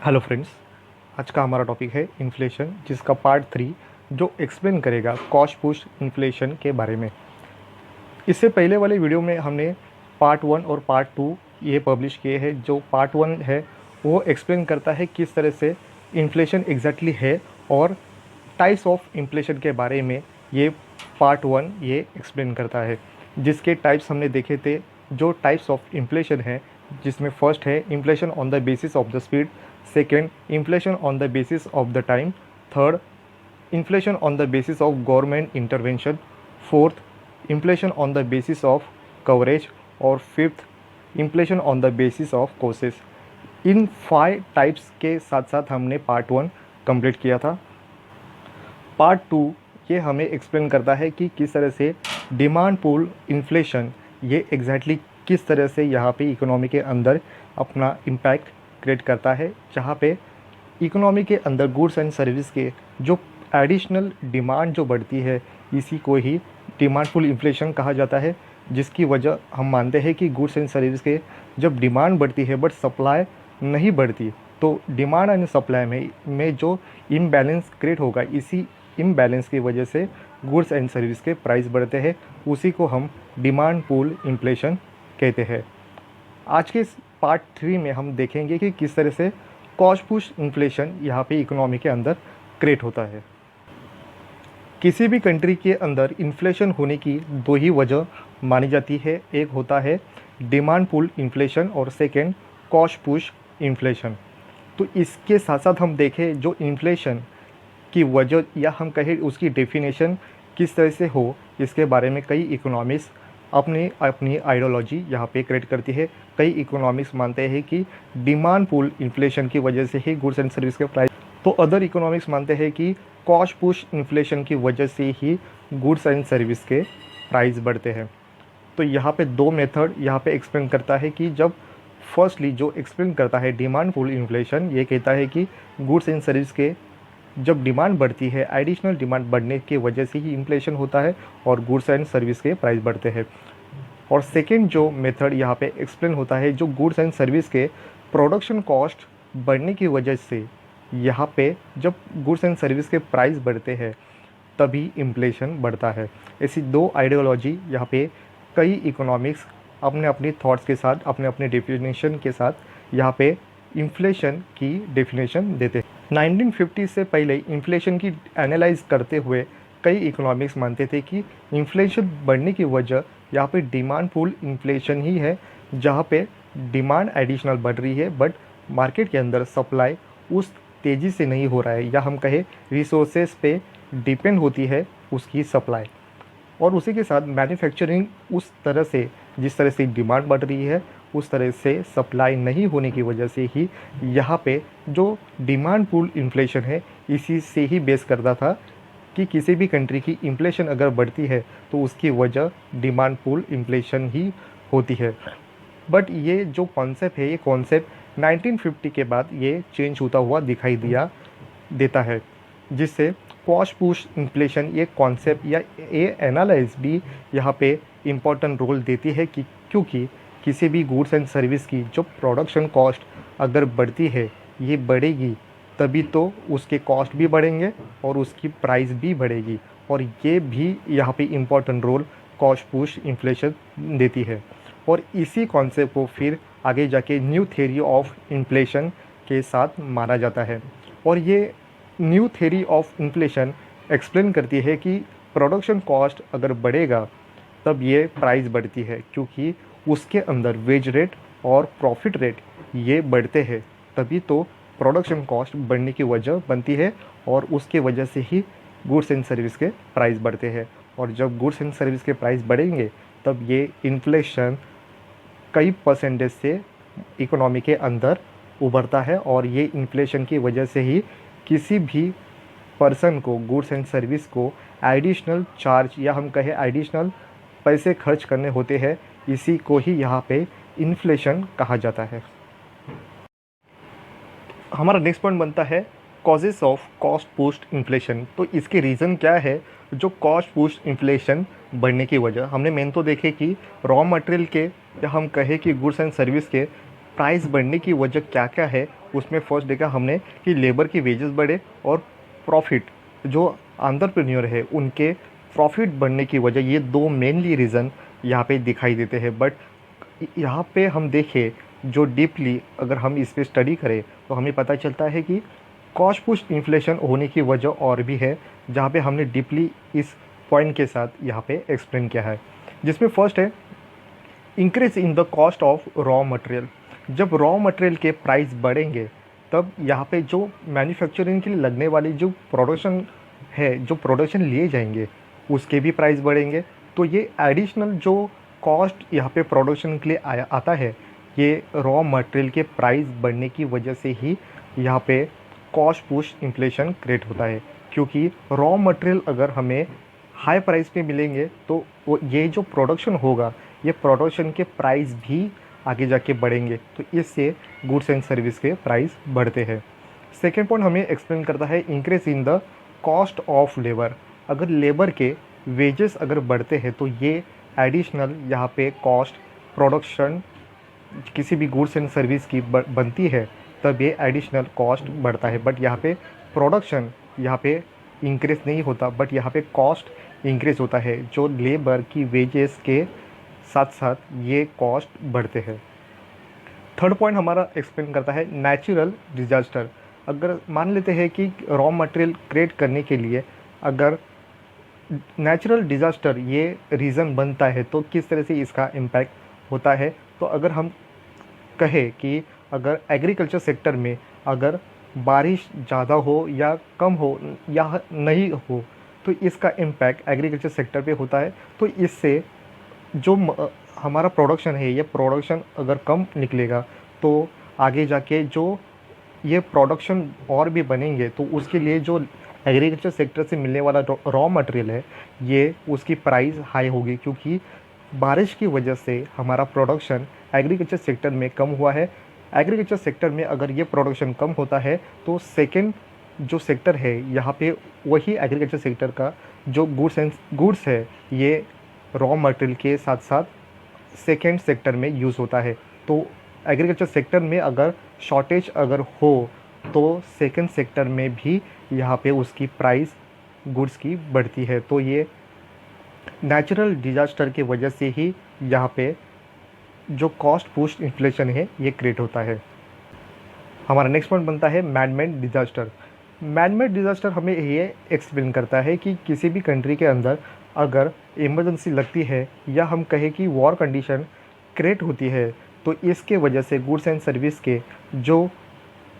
Hello friends. आज का हमारा टॉपिक है इन्फ्लेशन, जिसका पार्ट 3 जो एक्सप्लेन करेगा कॉस्ट पुश इन्फ्लेशन के बारे में। इससे पहले वाले वीडियो में हमने पार्ट 1 और पार्ट 2 ये पब्लिश किए हैं। जो पार्ट 1 है वो एक्सप्लेन करता है किस तरह से इन्फ्लेशन एग्जैक्टली है, और टाइप्स ऑफ इन्फ्लेशन के बारे में ये पार्ट 1 ये एक्सप्लेन करता है, जिसके टाइप्स हमने देखे थे। जो टाइप्स ऑफ इन्फ्लेशन है, जिसमें फर्स्ट है inflation on the basis of the speed, second inflation on the basis of the time, third inflation on the basis of government intervention, fourth inflation on the basis of coverage, और fifth inflation on the basis of causes. इन 5 types के साथ साथ हमने part 1 complete किया था। Part 2 ये हमें एक्सप्लेन करता है कि किस तरह से डिमांड पुल इन्फ्लेशन ये एग्जैक्टली किस तरह से यहाँ पे इकोनॉमी के अंदर अपना इम्पैक्ट क्रिएट करता है, जहाँ पे इकोनॉमी के अंदर गुड्स एंड सर्विस के जो एडिशनल डिमांड जो बढ़ती है, इसी को ही डिमांड पुल इन्फ्लेशन कहा जाता है। जिसकी वजह हम मानते हैं कि गुड्स एंड सर्विस के जब डिमांड बढ़ती है बट सप्लाई नहीं बढ़ती, तो डिमांड एंड सप्लाई में जो इम्बैलेंस क्रिएट होगा, इसी इम्बैलेंस की वजह से गुड्स एंड सर्विस के प्राइस बढ़ते हैं। उसी को हम डिमांड पुल इन्फ्लेशन कहते हैं। आज के इस पार्ट 3 में हम देखेंगे कि किस तरह से कॉस्ट पुश इन्फ्लेशन यहाँ पे इकोनॉमी के अंदर क्रिएट होता है। किसी भी कंट्री के अंदर इन्फ्लेशन होने की 2 ही वजह मानी जाती है। एक होता है डिमांड पुल इन्फ्लेशन और सेकेंड कॉस्ट पुश इन्फ्लेशन। तो इसके साथ साथ हम देखें जो इन्फ्लेशन की वजह या हम कहें उसकी डेफिनेशन किस तरह से हो, इसके बारे में कई इकोनॉमिक्स अपनी अपनी आइडियोलॉजी यहाँ पे क्रिएट करती है। कई इकोनॉमिक्स मानते हैं कि डिमांड पुल इन्फ्लेशन की वजह से ही गुड्स एंड सर्विस के प्राइस, तो अदर इकोनॉमिक्स मानते हैं कि कॉस्ट पुश इन्फ्लेशन की वजह से ही गुड्स एंड सर्विस के प्राइस बढ़ते हैं। तो यहाँ पे 2 मेथड यहाँ पे एक्सप्लेन करता है कि जब फर्स्टली जो एक्सप्लेन करता है डिमांड पुल इन्फ्लेशन, ये कहता है कि गुड्स एंड सर्विस के जब डिमांड बढ़ती है, एडिशनल डिमांड बढ़ने की वजह से ही इन्फ्लेशन होता है और गुड्स एंड सर्विस के प्राइस बढ़ते हैं। और सेकेंड जो मेथड यहाँ पे एक्सप्लेन होता है, जो गुड्स एंड सर्विस के प्रोडक्शन कॉस्ट बढ़ने की वजह से यहाँ पे जब गुड्स एंड सर्विस के प्राइस बढ़ते हैं तभी इन्फ्लेशन बढ़ता है। ऐसी 2 आइडियोलॉजी यहाँ पे कई इकोनॉमिक्स अपने अपने थॉट्स के साथ, अपने अपने डेफिनेशन के साथ यहाँ पे इन्फ्लेशन की डेफिनेशन देते हैं। 1950 से पहले इन्फ्लेशन की एनालाइज करते हुए कई इकोनॉमिक्स मानते थे कि इन्फ्लेशन बढ़ने की वजह यहाँ पे डिमांड पुल इन्फ्लेशन ही है, जहाँ पे डिमांड एडिशनल बढ़ रही है बट मार्केट के अंदर सप्लाई उस तेज़ी से नहीं हो रहा है, या हम कहें रिसोर्सेज पे डिपेंड होती है उसकी सप्लाई। और उसी के साथ मैन्युफैक्चरिंग उस तरह से, जिस तरह से डिमांड बढ़ रही है उस तरह से सप्लाई नहीं होने की वजह से ही यहाँ पे जो डिमांड पुल इन्फ्लेशन है, इसी से ही बेस करता था कि किसी भी कंट्री की इन्फ्लेशन अगर बढ़ती है तो उसकी वजह डिमांड पुल इन्फ्लेशन ही होती है। बट ये जो कॉन्सेप्ट है, ये कॉन्सेप्ट 1950 के बाद ये चेंज होता हुआ दिखाई देता है, जिससे कॉस्ट पुश इन्फ्लेशन ये कॉन्सेप्ट या ये एनालाइज भी यहाँ पे इम्पोर्टेंट रोल देती है कि क्योंकि किसी भी गुड्स एंड सर्विस की जो प्रोडक्शन कॉस्ट अगर बढ़ती है, ये बढ़ेगी तभी तो उसके कॉस्ट भी बढ़ेंगे और उसकी प्राइस भी बढ़ेगी, और ये भी यहाँ पे important role cost push inflation देती है। और इसी कॉन्सेप्ट को फिर आगे जाके न्यू थ्योरी ऑफ इन्फ्लेशन के साथ माना जाता है। और ये new theory of inflation explain करती है कि प्रोडक्शन कॉस्ट अगर बढ़ेगा तब ये प्राइस बढ़ती है, क्योंकि उसके अंदर वेज रेट और प्रॉफिट रेट ये बढ़ते हैं, तभी तो प्रोडक्शन कॉस्ट बढ़ने की वजह बनती है और उसके वजह से ही गुड्स एंड सर्विस के प्राइस बढ़ते हैं। और जब गुड्स एंड सर्विस के प्राइस बढ़ेंगे तब ये इन्फ्लेशन कई परसेंटेज से इकोनॉमी के अंदर उभरता है, और ये इन्फ्लेशन की वजह से ही किसी भी पर्सन को गुड्स एंड सर्विस को एडिशनल चार्ज या हम कहें एडिशनल पैसे खर्च करने होते हैं। इसी को ही यहाँ पे इन्फ्लेशन कहा जाता है। हमारा नेक्स्ट पॉइंट बनता है causes of cost pushed inflation. तो इसके रीज़न क्या है जो कॉस्ट पुश्ड इन्फ्लेशन बढ़ने की वजह। हमने मेन तो देखे कि रॉ मटेरियल के या हम कहें कि गुड्स एंड सर्विस के प्राइस बढ़ने की वजह क्या क्या है, उसमें फर्स्ट देखा हमने कि लेबर की वेजेस बढ़े और प्रॉफिट, जो एंटरप्रेन्योर है उनके प्रॉफिट बढ़ने की वजह, ये दो मेनली रीज़न यहाँ पे दिखाई देते हैं। बट यहाँ पे हम देखें जो डीपली अगर हम इस पे स्टडी करें तो हमें पता चलता है कि कॉस्ट पुश इन्फ्लेशन होने की वजह और भी है, जहाँ पे हमने डीपली इस पॉइंट के साथ यहाँ पे एक्सप्लेन किया है। जिसमें फर्स्ट है increase in the cost of raw material. जब रॉ मटेरियल के प्राइस बढ़ेंगे तब यहाँ पे जो मैन्युफैक्चरिंग के लिए लगने वाली जो प्रोडक्शन है, जो प्रोडक्शन लिए जाएंगे उसके भी प्राइस बढ़ेंगे। तो ये एडिशनल जो कॉस्ट यहाँ पे प्रोडक्शन के लिए आता है, ये रॉ मटेरियल के प्राइस बढ़ने की वजह से ही यहाँ पे कॉस्ट पुश इन्फ्लेशन क्रिएट होता है। क्योंकि रॉ मटेरियल अगर हमें हाई प्राइस पे मिलेंगे तो वो ये जो प्रोडक्शन होगा, ये प्रोडक्शन के प्राइस भी आगे जाके बढ़ेंगे, तो इससे गुड्स एंड सर्विस के प्राइस बढ़ते हैं। सेकेंड पॉइंट हमें एक्सप्लेन करता है increase in the cost of labour. अगर लेबर के वेजेस अगर बढ़ते हैं तो ये एडिशनल यहाँ पे कॉस्ट प्रोडक्शन किसी भी गुड्स एंड सर्विस की बनती है, तब ये एडिशनल कॉस्ट बढ़ता है। बट यहाँ पे प्रोडक्शन यहाँ पे इंक्रीज नहीं होता, बट यहाँ पे कॉस्ट इंक्रीज होता है। जो लेबर की वेजेस के साथ साथ ये कॉस्ट बढ़ते हैं। थर्ड पॉइंट हमारा एक्सप्लेन करता है नेचुरल डिजास्टर। अगर मान लेते हैं कि रॉ मटेरियल क्रिएट करने के लिए अगर नेचुरल डिज़ास्टर ये रीज़न बनता है तो किस तरह से इसका इम्पैक्ट होता है। तो अगर हम कहें कि अगर एग्रीकल्चर सेक्टर में अगर बारिश ज़्यादा हो या कम हो या नहीं हो तो इसका इम्पैक्ट एग्रीकल्चर सेक्टर पे होता है। तो इससे जो हमारा प्रोडक्शन है, ये प्रोडक्शन अगर कम निकलेगा तो आगे जाके जो ये प्रोडक्शन और भी बनेंगे तो उसके लिए जो एग्रीकल्चर सेक्टर से मिलने वाला रॉ मटेरियल है, ये उसकी प्राइस हाई होगी। क्योंकि बारिश की वजह से हमारा प्रोडक्शन एग्रीकल्चर सेक्टर में कम हुआ है। एग्रीकल्चर सेक्टर में अगर ये प्रोडक्शन कम होता है तो सेकेंड जो सेक्टर है यहाँ पे वही एग्रीकल्चर सेक्टर का जो गुड्स है ये रॉ मटेरियल के साथ साथ सेकेंड सेक्टर में यूज़ होता है। तो एग्रीकल्चर सेक्टर में अगर शॉर्टेज अगर हो तो सेकेंड सेक्टर में भी यहाँ पे उसकी प्राइस गुड्स की बढ़ती है। तो ये नेचुरल डिजास्टर की वजह से ही यहाँ पे जो कॉस्ट पुश इन्फ्लेशन है ये क्रिएट होता है। हमारा नेक्स्ट पॉइंट बनता है मैनमेड डिजास्टर। मैनमेड डिजास्टर हमें ये एक्सप्लेन करता है कि किसी भी कंट्री के अंदर अगर इमरजेंसी लगती है या हम कहें कि वॉर कंडीशन क्रिएट होती है तो इसके वजह से गुड्स एंड सर्विस के जो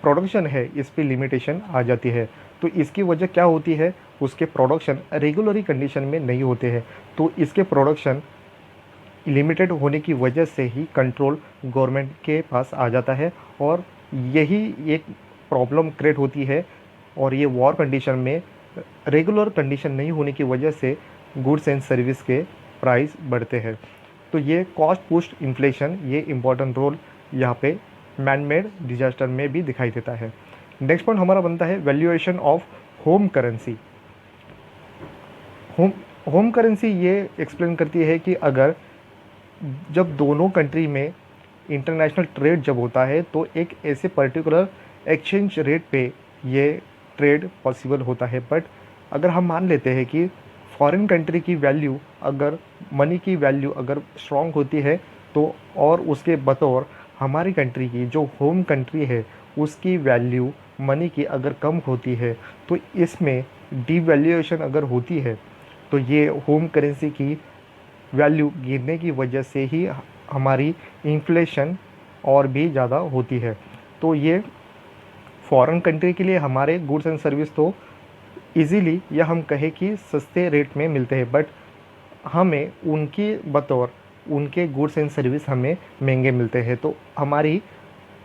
प्रोडक्शन है इस पे लिमिटेशन आ जाती है। तो इसकी वजह क्या होती है, उसके प्रोडक्शन रेगुलरी कंडीशन में नहीं होते हैं, तो इसके प्रोडक्शन लिमिटेड होने की वजह से ही कंट्रोल गवर्नमेंट के पास आ जाता है और यही एक प्रॉब्लम क्रिएट होती है। और ये वॉर कंडीशन में रेगुलर कंडीशन नहीं होने की वजह से गुड्स एंड सर्विस के प्राइस बढ़ते हैं। तो ये कॉस्ट पुश इन्फ्लेशन ये इम्पॉर्टेंट रोल यहाँ पे मैनमेड डिजास्टर में भी दिखाई देता है। नेक्स्ट पॉइंट हमारा बनता है valuation of home currency. Home currency ये एक्सप्लेन करती है कि अगर जब दोनों कंट्री में इंटरनेशनल ट्रेड जब होता है तो एक ऐसे पर्टिकुलर एक्सचेंज रेट पे ये ट्रेड पॉसिबल होता है। बट अगर हम मान लेते हैं कि फॉरेन कंट्री की वैल्यू अगर मनी की वैल्यू अगर स्ट्रॉन्ग होती है तो और उसके बतौर हमारी कंट्री की जो होम कंट्री है उसकी वैल्यू मनी की अगर कम होती है तो इसमें डिवैल्यूएशन अगर होती है तो ये होम करेंसी की वैल्यू गिरने की वजह से ही हमारी इन्फ्लेशन और भी ज़्यादा होती है। तो ये फॉरेन कंट्री के लिए हमारे गुड्स एंड सर्विस तो इजीली या हम कहें कि सस्ते रेट में मिलते हैं, बट हमें उनकी बतौर उनके गुड्स एंड सर्विस हमें महंगे मिलते हैं। तो हमारी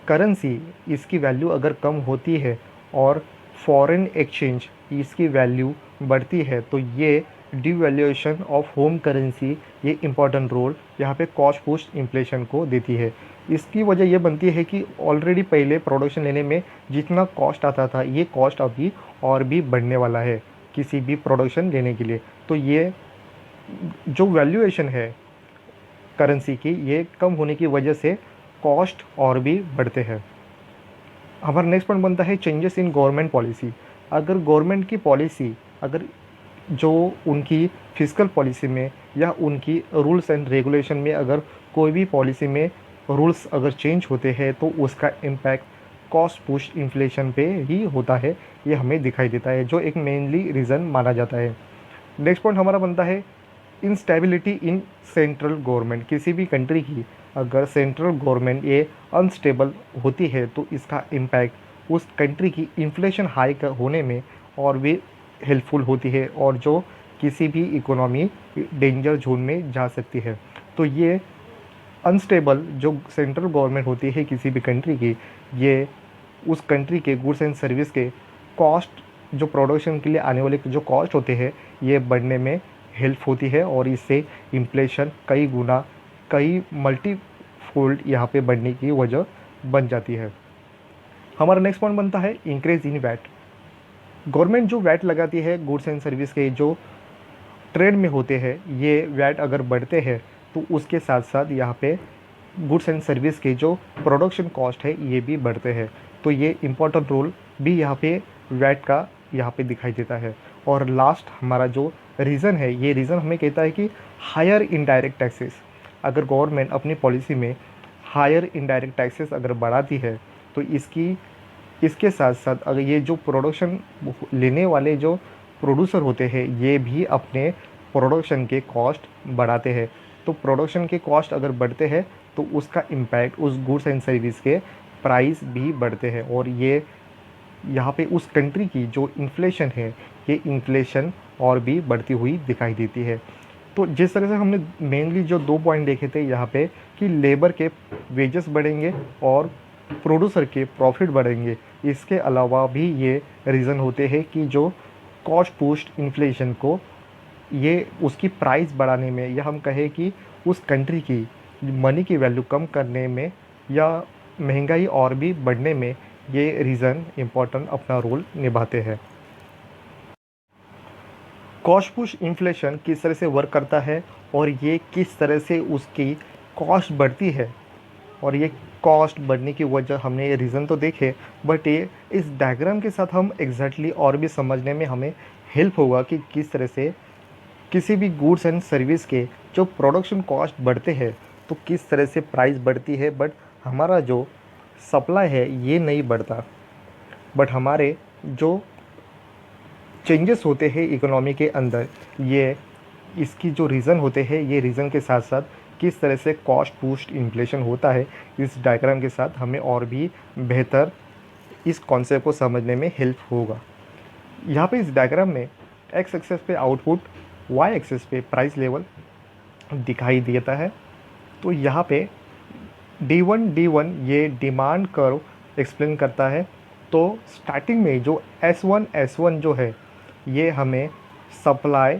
करेंसी इसकी वैल्यू अगर कम होती है और फॉरेन एक्सचेंज इसकी वैल्यू बढ़ती है तो ये डिवैल्यूएशन ऑफ होम करेंसी ये इम्पॉर्टेंट रोल यहाँ पे कॉस्ट पुश इन्फ्लेशन को देती है। इसकी वजह ये बनती है कि ऑलरेडी पहले प्रोडक्शन लेने में जितना कॉस्ट आता था ये कॉस्ट अभी और भी बढ़ने वाला है किसी भी प्रोडक्शन लेने के लिए। तो ये जो वैल्यूएशन है करेंसी की ये कम होने की वजह से कॉस्ट और भी बढ़ते हैं। हमारा नेक्स्ट पॉइंट बनता है चेंजेस इन गवर्नमेंट पॉलिसी। अगर गवर्नमेंट की पॉलिसी, अगर जो उनकी फिजिकल पॉलिसी में या उनकी रूल्स एंड रेगुलेशन में अगर कोई भी पॉलिसी में रूल्स अगर चेंज होते हैं तो उसका इम्पैक्ट कॉस्ट पुश इन्फ्लेशन पे ही होता है, ये हमें दिखाई देता है, जो एक मेनली रीज़न माना जाता है। नेक्स्ट पॉइंट हमारा बनता है इंस्टेबिलिटी इन सेंट्रल गवर्नमेंट। किसी भी कंट्री की अगर सेंट्रल गवर्नमेंट ये अनस्टेबल होती है तो इसका इम्पैक्ट उस कंट्री की इन्फ्लेशन हाई होने में और भी हेल्पफुल होती है, और जो किसी भी इकोनॉमी डेंजर जोन में जा सकती है। तो ये अनस्टेबल जो सेंट्रल गवर्नमेंट होती है किसी भी कंट्री की, ये उस कंट्री के गुड्स एंड सर्विस के कॉस्ट, जो प्रोडक्शन के लिए आने वाले जो कॉस्ट होते हैं, ये बढ़ने में हेल्प होती है, और इससे इन्फ्लेशन कई गुना, कई मल्टीफोल्ड यहाँ पे बढ़ने की वजह बन जाती है। हमारा नेक्स्ट पॉइंट बनता है इंक्रीज इन वैट। गवर्नमेंट जो वैट लगाती है गुड्स एंड सर्विस के जो ट्रेड में होते हैं, ये वैट अगर बढ़ते हैं तो उसके साथ साथ यहाँ पे गुड्स एंड सर्विस के जो प्रोडक्शन कॉस्ट है ये भी बढ़ते हैं। तो ये इम्पोर्टेंट रोल भी यहाँ पे वैट का यहाँ पे दिखाई देता है। और लास्ट हमारा जो रीज़न है, ये रीज़न हमें कहता है कि हायर इनडायरेक्ट टैक्सेस। अगर गवर्नमेंट अपनी पॉलिसी में हायर इनडायरेक्ट टैक्सेस अगर बढ़ाती है तो इसके साथ साथ अगर ये जो प्रोडक्शन लेने वाले जो प्रोड्यूसर होते हैं, ये भी अपने प्रोडक्शन के कॉस्ट बढ़ाते हैं। तो प्रोडक्शन के कॉस्ट अगर बढ़ते हैं तो उसका इम्पैक्ट उस गुड्स एंड सर्विस के प्राइस भी बढ़ते हैं, और ये यहाँ पे उस कंट्री की जो इन्फ्लेशन है, ये इन्फ्लेशन और भी बढ़ती हुई दिखाई देती है। तो जिस तरह से हमने मेनली जो 2 पॉइंट देखे थे यहाँ पे कि लेबर के वेजेस बढ़ेंगे और प्रोड्यूसर के प्रॉफिट बढ़ेंगे, इसके अलावा भी ये रीज़न होते हैं कि जो कॉस्ट पुश्ड इन्फ्लेशन को, ये उसकी प्राइस बढ़ाने में, या हम कहें कि उस कंट्री की मनी की वैल्यू कम करने में या महंगाई और भी बढ़ने में ये रीज़न इम्पोर्टेंट अपना रोल निभाते हैं। कॉस्ट पुश इन्फ्लेशन किस तरह से वर्क करता है और ये किस तरह से उसकी कॉस्ट बढ़ती है, और ये कॉस्ट बढ़ने की वजह हमने ये रीज़न तो देखे, बट ये इस डायग्राम के साथ हम एग्जैक्टली और भी समझने में हमें हेल्प होगा कि किस तरह से किसी भी गुड्स एंड सर्विस के जो प्रोडक्शन कॉस्ट बढ़ते हैं तो किस तरह से प्राइस बढ़ती है, बट हमारा जो सप्लाई है ये नहीं बढ़ता। बट हमारे जो चेंजेस होते हैं इकोनॉमी के अंदर, ये इसकी जो रीज़न होते हैं, ये रीज़न के साथ साथ किस तरह से कॉस्ट पुश्ड इन्फ्लेशन होता है, इस डायग्राम के साथ हमें और भी बेहतर इस कॉन्सेप्ट को समझने में हेल्प होगा। यहाँ पे इस डायग्राम में एक्स एक्सेस पे आउटपुट, वाई एक्सेस पे प्राइस लेवल दिखाई देता है। तो यहाँ पे D1 ये डिमांड कर्व एक्सप्लेन करता है। तो स्टार्टिंग में जो S1 जो है, ये हमें सप्लाई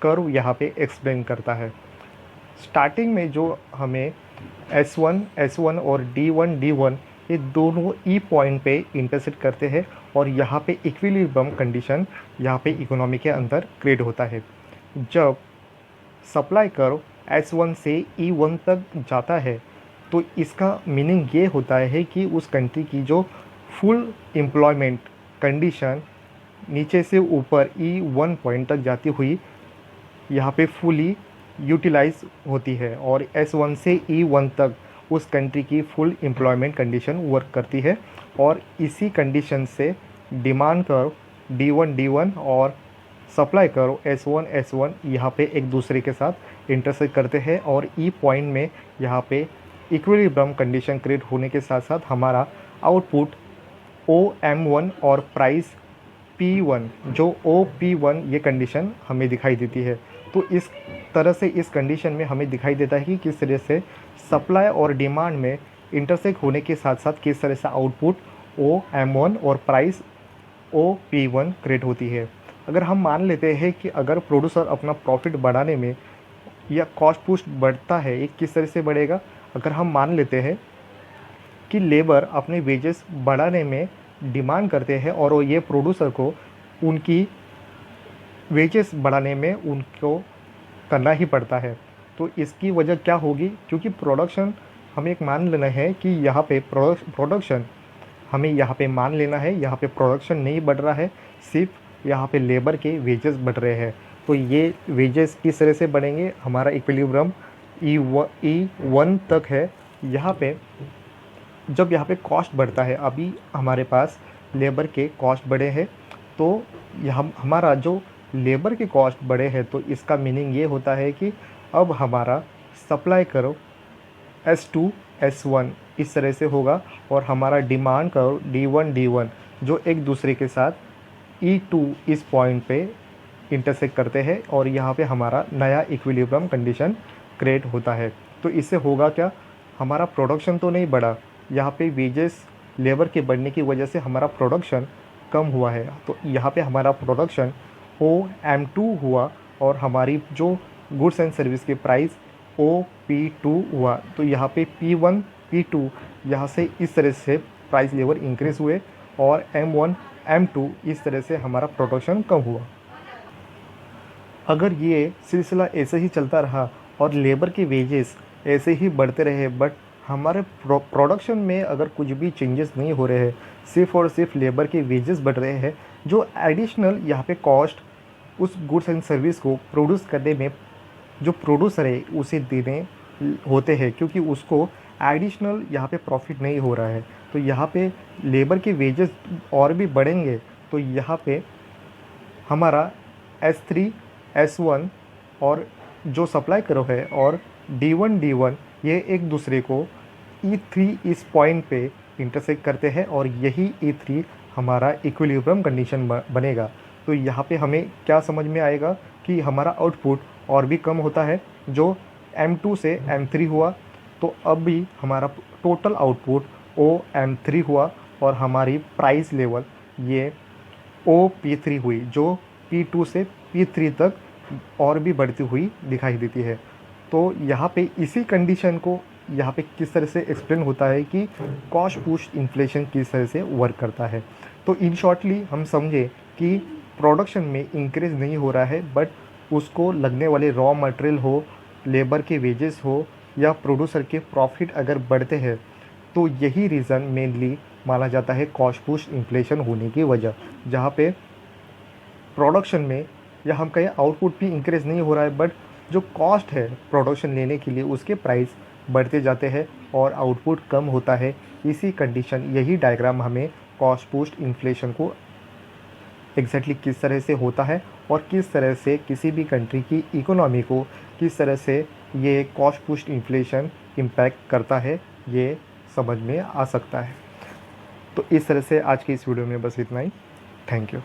कर्व यहाँ पे एक्सप्लेन करता है। स्टार्टिंग में जो हमें S1 और D1 ये दोनों ई पॉइंट पे इंटरसेक्ट करते हैं, और यहाँ पे इक्विलिब्रियम कंडीशन यहाँ पे इकोनॉमी के अंदर क्रिएट होता है। जब सप्लाई कर्व S1 से E1 तक जाता है तो इसका मीनिंग ये होता है कि उस कंट्री की जो फुल एम्प्लॉयमेंट कंडीशन नीचे से ऊपर E1 पॉइंट तक जाती हुई यहाँ पे फुली यूटिलाइज होती है, और S1 से E1 तक उस कंट्री की फुल एम्प्लॉयमेंट कंडीशन वर्क करती है। और इसी कंडीशन से डिमांड कर्व D1 और सप्लाई कर्व S1 यहाँ पे एक दूसरे के साथ इंटरसेक्ट करते हैं, और ई पॉइंट में यहाँ पे इक्विलिब्रियम कंडीशन क्रिएट होने के साथ साथ हमारा आउटपुट OM1 और प्राइस P1, जो OP1 ये कंडीशन हमें दिखाई देती है। तो इस तरह से इस कंडीशन में हमें दिखाई देता है कि किस तरह से सप्लाई और डिमांड में इंटरसेक्ट होने के साथ साथ किस तरह से आउटपुट OM1 और प्राइस OP1 क्रिएट होती है। अगर हम मान लेते हैं कि अगर प्रोड्यूसर अपना प्रॉफिट बढ़ाने में या कॉस्ट पुश बढ़ता है, ये किस तरह से बढ़ेगा। अगर हम मान लेते हैं कि लेबर अपने वेजेस बढ़ाने में डिमांड करते हैं और ये प्रोड्यूसर को उनकी वेजेस बढ़ाने में उनको करना ही पड़ता है, तो इसकी वजह क्या होगी, क्योंकि प्रोडक्शन हमें एक मान लेना है कि यहाँ पे प्रोडक्शन हमें यहाँ पे मान लेना है यहाँ पे प्रोडक्शन नहीं बढ़ रहा है, सिर्फ यहाँ पे लेबर के वेजेस बढ़ रहे हैं। तो ये वेजेस किस तरह से बढ़ेंगे, हमारा इक्विलिब्रियम E1 तक है। यहाँ पे जब यहाँ पे कॉस्ट बढ़ता है, अभी हमारे पास लेबर के कॉस्ट बढ़े हैं, तो यह हमारा जो लेबर के कॉस्ट बढ़े हैं, तो इसका मीनिंग ये होता है कि अब हमारा सप्लाई करो S2 S1 इस तरह से होगा, और हमारा डिमांड करो D1 D1 जो एक दूसरे के साथ E2 इस पॉइंट पे इंटरसेक्ट करते हैं, और यहाँ पे हमारा नया इक्विलिब्रियम कंडीशन क्रिएट होता है। तो इससे होगा क्या, हमारा प्रोडक्शन तो नहीं बढ़ा, यहाँ पे वेजेस लेबर के बढ़ने की वजह से हमारा प्रोडक्शन कम हुआ है। तो यहाँ पे हमारा प्रोडक्शन OM2 हुआ, और हमारी जो गुड्स एंड सर्विस के प्राइस OP2 हुआ। तो यहाँ पे P1 P2 यहाँ से इस तरह से प्राइस लेवल इंक्रीज़ हुए, और M1 M2 इस तरह से हमारा प्रोडक्शन कम हुआ। अगर ये सिलसिला ऐसे ही चलता रहा और लेबर के वेजेस ऐसे ही बढ़ते रहे, बट हमारे प्रोडक्शन में अगर कुछ भी चेंजेस नहीं हो रहे हैं, सिर्फ और सिर्फ लेबर के वेजेस बढ़ रहे हैं, जो एडिशनल यहाँ पे कॉस्ट उस गुड्स एंड सर्विस को प्रोड्यूस करने में जो प्रोड्यूसर है उसे देने होते हैं, क्योंकि उसको एडिशनल यहाँ पे प्रॉफिट नहीं हो रहा है। तो यहाँ पे लेबर के वेजेस और भी बढ़ेंगे, तो यहाँ पे हमारा S3 S1 और जो सप्लाई करो है और D1 D1 ये एक दूसरे को E3 इस पॉइंट पे इंटरसेक्ट करते हैं, और यही E3 हमारा इक्विलिब्रियम कंडीशन बनेगा। तो यहाँ पे हमें क्या समझ में आएगा कि हमारा आउटपुट और भी कम होता है, जो M2 से M3 हुआ, तो अब भी हमारा टोटल आउटपुट OM3 हुआ, और हमारी प्राइस लेवल ये OP3 हुई, जो P2 से P3 तक और भी बढ़ती हुई दिखाई देती है। तो यहाँ पे इसी कंडीशन को यहाँ पे किस तरह से एक्सप्लेन होता है कि कॉस्ट पुश इन्फ्लेशन किस तरह से वर्क करता है। तो इन शॉर्टली हम समझे कि प्रोडक्शन में इंक्रीज़ नहीं हो रहा है, बट उसको लगने वाले रॉ मटेरियल हो, लेबर के वेजेस हो, या प्रोड्यूसर के प्रॉफिट अगर बढ़ते हैं, तो यही रीज़न मेनली माना जाता है कॉस्ट पुश इन्फ्लेशन होने की वजह। जहाँ पे प्रोडक्शन में या हम कहें आउटपुट भी इंक्रीज़ नहीं हो रहा है, बट जो कॉस्ट है प्रोडक्शन लेने के लिए उसके प्राइस बढ़ते जाते हैं और आउटपुट कम होता है। इसी कंडीशन, यही डायग्राम हमें कॉस्ट पुश इन्फ्लेशन को एग्जैक्टली किस तरह से होता है, और किस तरह से किसी भी कंट्री की इकोनॉमी को किस तरह से ये कॉस्ट पुश इन्फ्लेशन इम्पैक्ट करता है, ये समझ में आ सकता है। तो इस तरह से आज की इस वीडियो में बस इतना ही। Thank you.